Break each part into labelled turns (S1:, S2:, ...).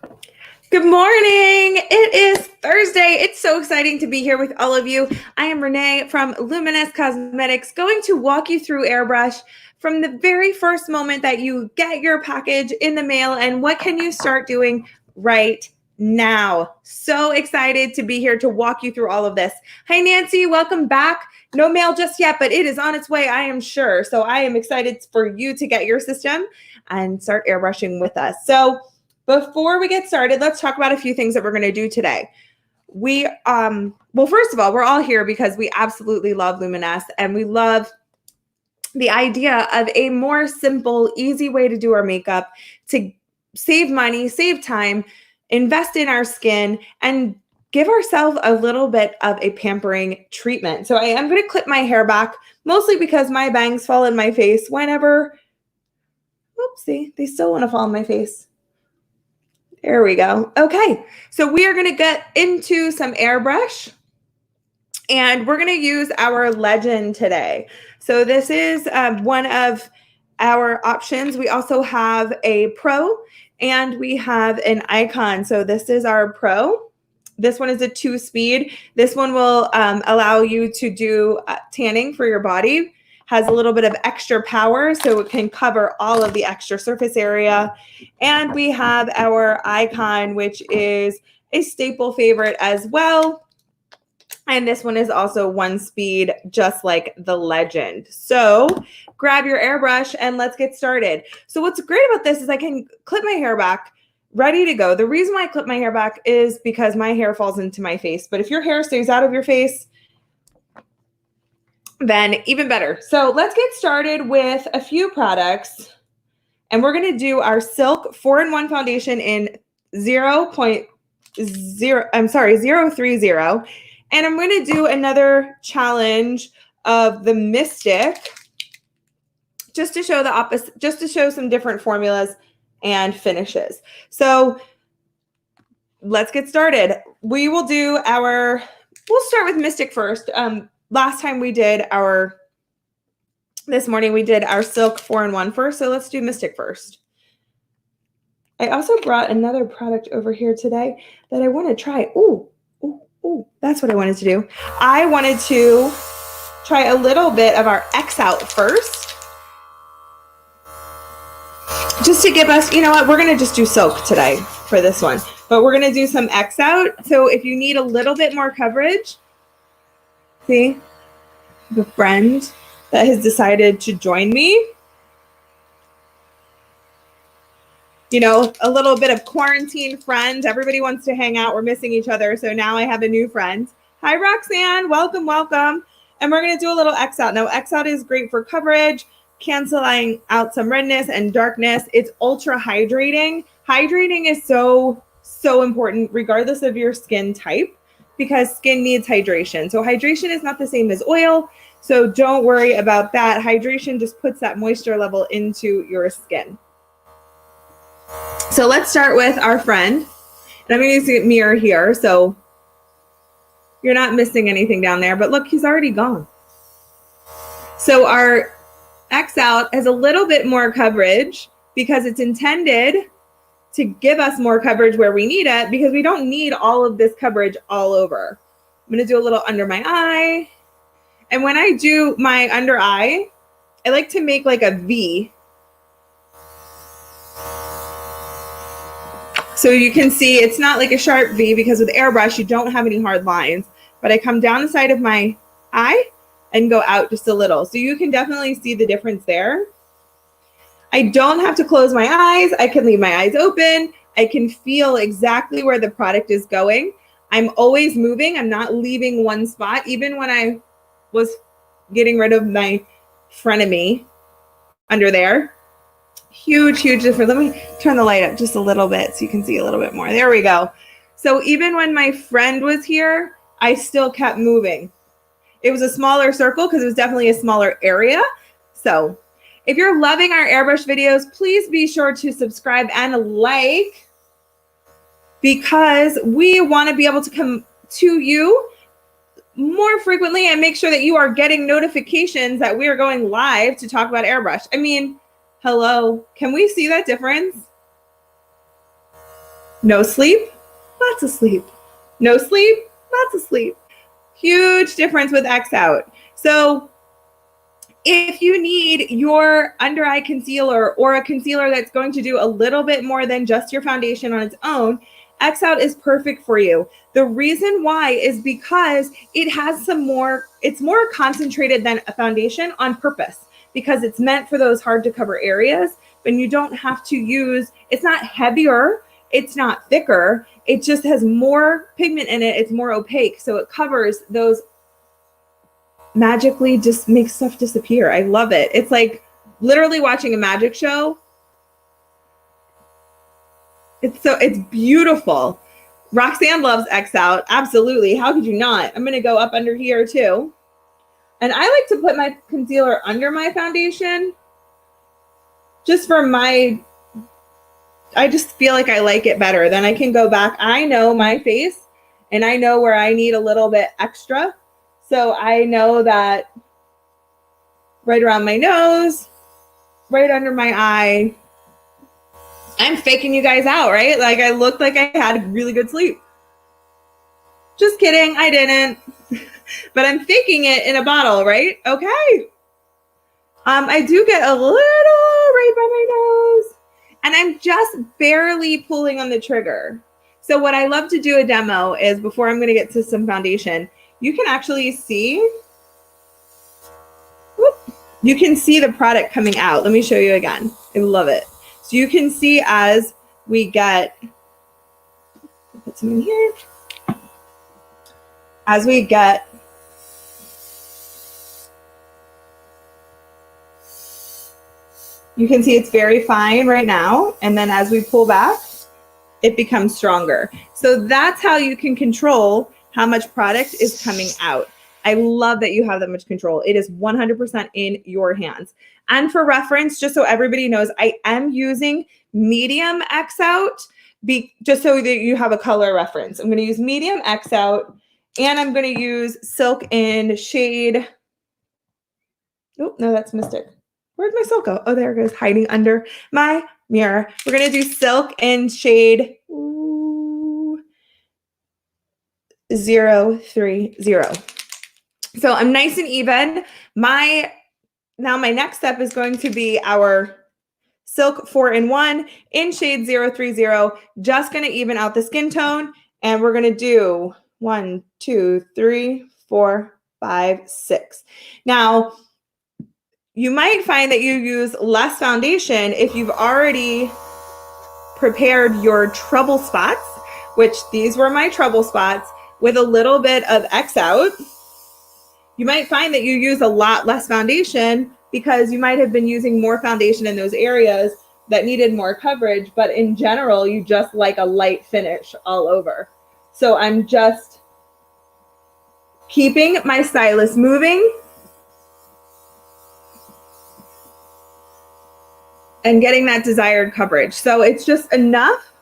S1: Good morning. It is Thursday. It's so exciting to be here with all of you. I am Renee from LUMINESS Cosmetics, going to walk you through Airbrush from the very first moment that you get your package in the mail and what can you start doing right now. So excited to be here to walk you through all of this. Hi, Nancy. Welcome back. No mail just yet, but it is on its way, I am sure. So I am excited for you to get your system and start airbrushing with us. So before we get started, let's talk about a few things that we're going to do today. Well, first of all, we're all here because we absolutely love Luminess and we love the idea of a more simple, easy way to do our makeup to save money, save time, invest in our skin, and give ourselves a little bit of a pampering treatment. So I am going to clip my hair back, mostly because my bangs fall in my face whenever, oopsie, they still want to fall in my face. There we go. Okay, so we are going to get into some airbrush and we're going to use our Legend today. So this is one of our options. We also have a Pro and we have an Icon. So this is our Pro. This one is a 2-speed. This one will allow you to do tanning for your body. Has a little bit of extra power, so it can cover all of the extra surface area. And we have our Icon, which is a staple favorite as well. And this one is also 1-speed, just like the Legend. So grab your airbrush and let's get started. So what's great about this is I can clip my hair back, ready to go. The reason why I clip my hair back is because my hair falls into my face. But if your hair stays out of your face, then even better. So let's get started with a few products. And we're going to do our Silk 4-in-1 foundation in 0.030. And I'm going to do another challenge of the Mystic just to show the opposite, just to show some different formulas and finishes. So let's get started. We will do our, we'll start with Mystic first. Last time we did our, this morning we did our Silk 4-in-1 first, so let's do Mystic first. I also brought another product over here today that I want to try. Ooh, that's what I wanted to do. I wanted to try a little bit of our X Out first. Just to give us, you know what, we're going to just do Silk today for this one. But we're going to do some X Out. So if you need a little bit more coverage, see, the friend that has decided to join me. You know, a little bit of quarantine friend. Everybody wants to hang out. We're missing each other. So now I have a new friend. Hi, Roxanne. Welcome, welcome. And we're going to do a little X Out. Now, X Out is great for coverage, canceling out some redness and darkness. It's ultra hydrating. Hydrating is so important regardless of your skin type because skin needs hydration. So hydration is not the same as oil. So don't worry about that. Hydration just puts that moisture level into your skin. So let's start with our friend. And I'm going to use a mirror here, so you're not missing anything down there. But look, he's already gone. So our X Out has a little bit more coverage because it's intended to give us more coverage where we need it because we don't need all of this coverage all over. I'm going to do a little under my eye. And when I do my under eye, I like to make like a V. So you can see it's not like a sharp V because with airbrush, you don't have any hard lines. But I come down the side of my eye and go out just a little. So you can definitely see the difference there. I don't have to close my eyes. I can leave my eyes open. I can feel exactly where the product is going. I'm always moving. I'm not leaving one spot. Even when I was getting rid of my frenemy under there. Huge difference. Let me turn the light up just a little bit so you can see a little bit more. There we go. So even when my friend was here, I still kept moving. It was a smaller circle because it was definitely a smaller area. So if you're loving our airbrush videos, please be sure to subscribe and like because we want to be able to come to you more frequently and make sure that you are getting notifications that we are going live to talk about airbrush. I mean, hello, can we see that difference? No sleep, lots of sleep. No sleep, lots of sleep. Huge difference with X out. So if you need your under eye concealer or a concealer that's going to do a little bit more than just your foundation on its own, X out is perfect for you. The reason why is because it has it's more concentrated than a foundation on purpose, because it's meant for those hard to cover areas, but you don't have to use, it's not heavier, it's not thicker, it just has more pigment in it, it's more opaque, so it covers those, magically just makes stuff disappear. I love it. It's like literally watching a magic show. It's beautiful. Roxanne loves X out. Absolutely. How could you not? I'm going to go up under here too. And I like to put my concealer under my foundation just for I just feel like I like it better. Then I can go back. I know my face and I know where I need a little bit extra. So I know that right around my nose, right under my eye, I'm faking you guys out, right? Like I looked like I had really good sleep. Just kidding, I didn't. But I'm faking it in a bottle, right? Okay. I do get a little right by my nose. And I'm just barely pulling on the trigger. So what I love to do a demo is, before I'm going to get to some foundation, you can actually see, you can see the product coming out. Let me show you again. I love it. So you can see as we get, put some in here, as we get, you can see it's very fine right now. And then as we pull back, it becomes stronger. So that's how you can control how much product is coming out. I love that you have that much control. It is 100% in your hands. And for reference, just so everybody knows, I am using medium X out, just so that you have a color reference. I'm going to use medium X out, and I'm going to use Silk in shade, oh, no, that's Mystic. Where'd my Silk go? Oh, there it goes, hiding under my mirror. We're going to do Silk in shade 030. So I'm nice and even. Now my next step is going to be our Silk 4-in-1 in shade 030. Just going to even out the skin tone. And we're going to do 1, 2, 3, 4, 5, 6. Now, you might find that you use less foundation if you've already prepared your trouble spots, which these were my trouble spots, with a little bit of X out. You might find that you use a lot less foundation because you might have been using more foundation in those areas that needed more coverage, but in general, you just like a light finish all over. So I'm just keeping my stylus moving and getting that desired coverage. So it's just enough.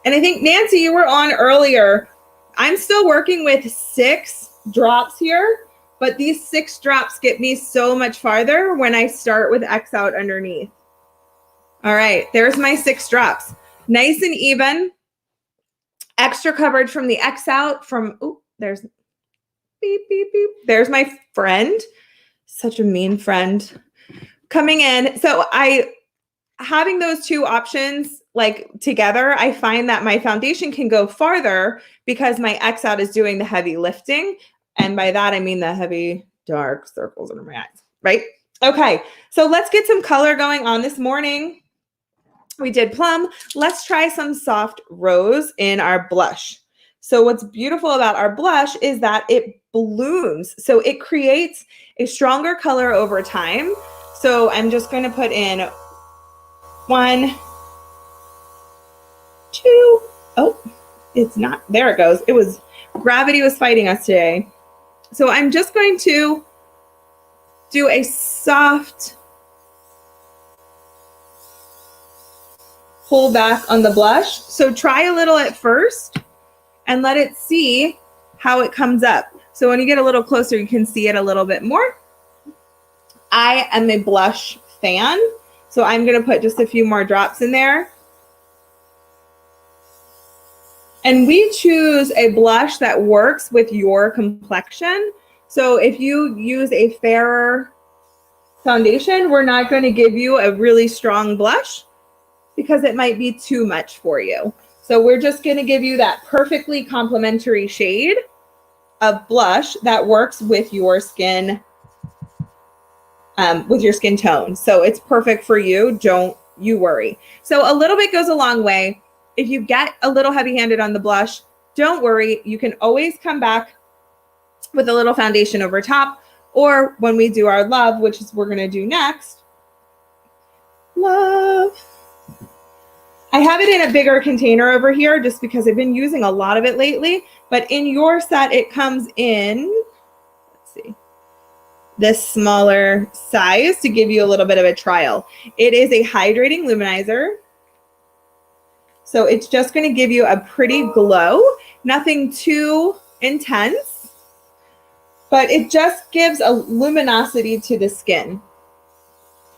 S1: And I think, Nancy, you were on earlier. I'm still working with 6 drops here, but these 6 drops get me so much farther when I start with X out underneath. All right, there's my 6 drops. Nice and even. Extra coverage from the X out from, oh, there's beep, beep, beep. There's my friend. Such a mean friend coming in. So having those two options like together, I find that my foundation can go farther because my X out is doing the heavy lifting. And by that, I mean the heavy dark circles under my eyes, right? Okay, so let's get some color going on this morning. We did plum. Let's try some soft rose in our blush. So what's beautiful about our blush is that it blooms. So it creates a stronger color over time. So I'm just going to put in 1, 2. Oh, it's not. There it goes. Gravity was fighting us today. So I'm just going to do a soft pull back on the blush. So try a little at first and let it see how it comes up. So when you get a little closer, you can see it a little bit more. I am a blush fan. So I'm going to put just a few more drops in there. And we choose a blush that works with your complexion. So if you use a fairer foundation, we're not going to give you a really strong blush because it might be too much for you. So we're just going to give you that perfectly complementary shade of blush that works with your skin tone. So it's perfect for you. Don't you worry. So a little bit goes a long way. If you get a little heavy-handed on the blush, don't worry. You can always come back with a little foundation over top, or when we do our love, which is we're going to do next. Love. I have it in a bigger container over here just because I've been using a lot of it lately, but in your set, it comes in, let's see, this smaller size to give you a little bit of a trial. It is a hydrating luminizer. So it's just going to give you a pretty glow, nothing too intense, but it just gives a luminosity to the skin.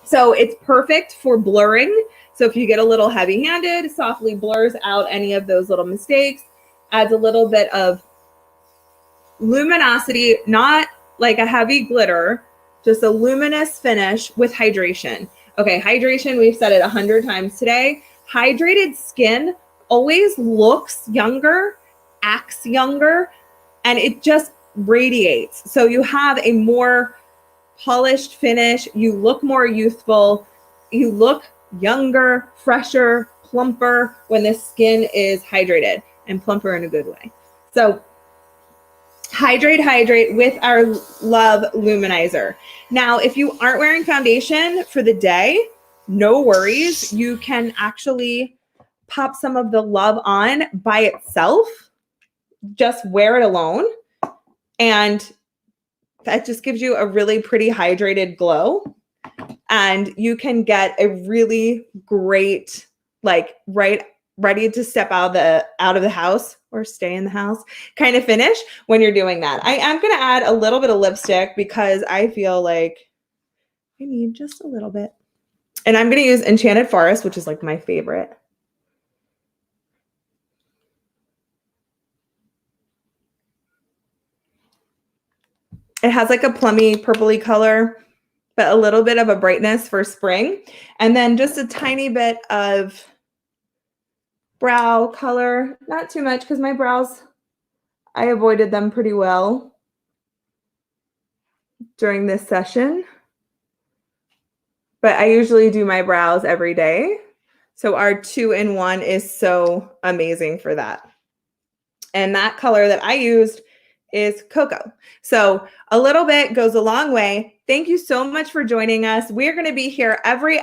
S1: So it's perfect for blurring. So if you get a little heavy-handed, softly blurs out any of those little mistakes, adds a little bit of luminosity, not like a heavy glitter, just a luminous finish with hydration. Okay, hydration, we've said it 100 times today. Hydrated skin always looks younger, acts younger, and it just radiates. So you have a more polished finish. You look more youthful. You look younger, fresher, plumper when the skin is hydrated, and plumper in a good way. So hydrate with our Love Luminizer. Now, if you aren't wearing foundation for the day, no worries. You can actually pop some of the Love on by itself. Just wear it alone. And that just gives you a really pretty hydrated glow. And you can get a really great, like ready to step out of the house or stay in the house kind of finish when you're doing that. I am going to add a little bit of lipstick because I feel like I need just a little bit. And I'm going to use Enchanted Forest, which is like my favorite. It has like a plummy, purpley color, but a little bit of a brightness for spring. And then just a tiny bit of brow color. Not too much because my brows, I avoided them pretty well during this session. But I usually do my brows every day. So our 2-in-1 is so amazing for that. And that color that I used is Cocoa. So a little bit goes a long way. Thank you so much for joining us. We're going to be here every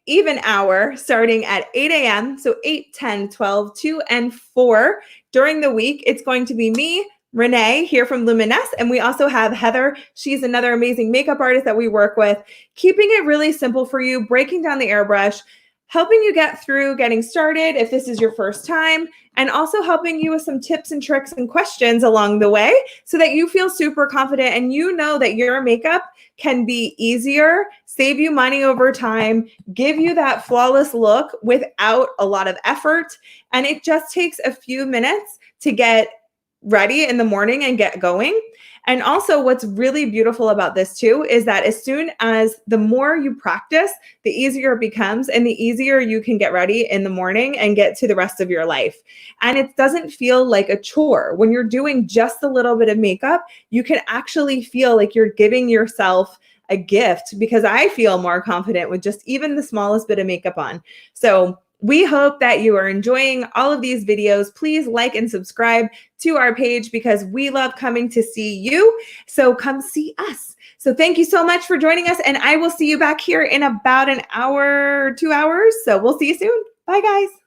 S1: even hour starting at 8 a.m. So 8, 10, 12, 2, and 4. During the week, it's going to be me, Renee, here from LUMINESS, and we also have Heather. She's another amazing makeup artist that we work with, keeping it really simple for you, breaking down the airbrush, helping you get through getting started if this is your first time, and also helping you with some tips and tricks and questions along the way so that you feel super confident and you know that your makeup can be easier, save you money over time, give you that flawless look without a lot of effort. And it just takes a few minutes to get ready in the morning and get going. And also what's really beautiful about this too is that as soon as the more you practice, the easier it becomes and the easier you can get ready in the morning and get to the rest of your life. And it doesn't feel like a chore. When you're doing just a little bit of makeup, you can actually feel like you're giving yourself a gift because I feel more confident with just even the smallest bit of makeup on. So we hope that you are enjoying all of these videos. Please like and subscribe to our page because we love coming to see you. So come see us. So thank you so much for joining us. And I will see you back here in about an hour, 2 hours. So we'll see you soon. Bye, guys.